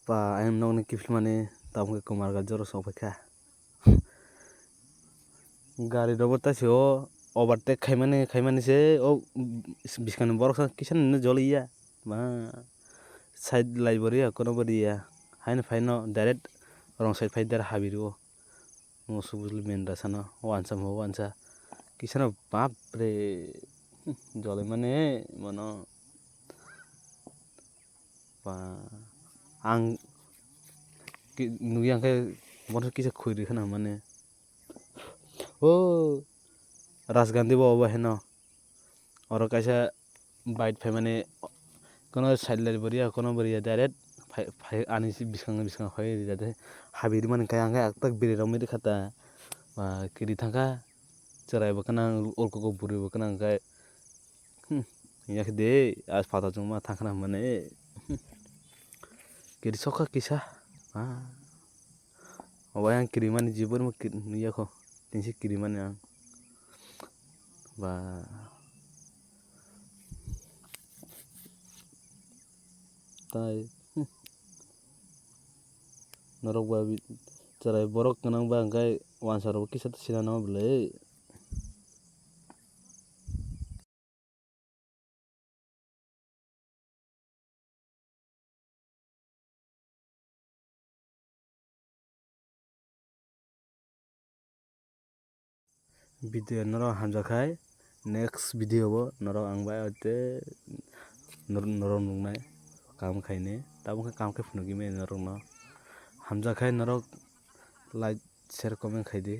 Pa ayam nong ni kifil mane tam ke kumar ga joro sopeka gari robo ta se o overtake khaimani se o biskang borok sa kisan no joliya ma side lai boriya kono boriya haino faino direct wrong side fai dar habiru mo subuli main rasano wansa kisano bap re jolai mane mono pa ang nugi angke mono kisa khuiri khana mane o rajgandhi bo heno oro kaisa bite fai mane kono side lai boriya kono boriya direct fai ani biskang fai jate habiri mane kaya angke aktak biri rok miri khata kiri thangka cherai bo kanang ulkoko buri bo kanang khe yak de as pata chungma thangkhana mane kiri sokha kisa obo yang kiri mani jibur mo nuyakho tingsi kiri mani ang ba tai norok ba cherai borok kanang ba angkai wansa rok kisa sina no blai video norok hamjakhai next video bo norok ang bai ote norok nungnai kam khaine tamo khe kam khe phunugi mani norok no hamjakhai norok like share comment khaidi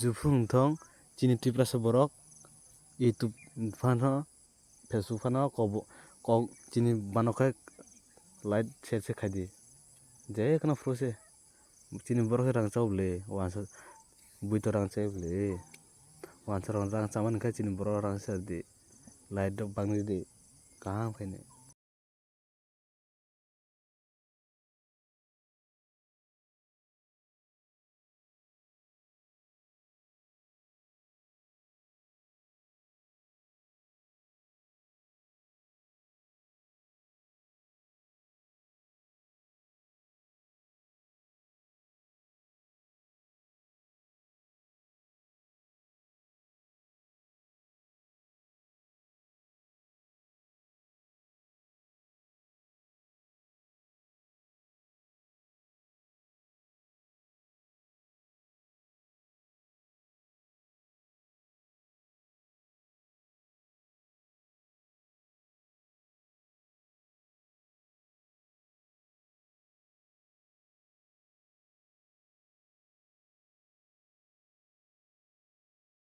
jufung thong chini tiprasa borok youtube fano facebook fano kok chini banokhai like share khaidi je kono fru se chini borok rang chau blai wansa buito rang chai blai wansa rang chamani khe chini borok rang chadi like rok bangni di kaham khaine.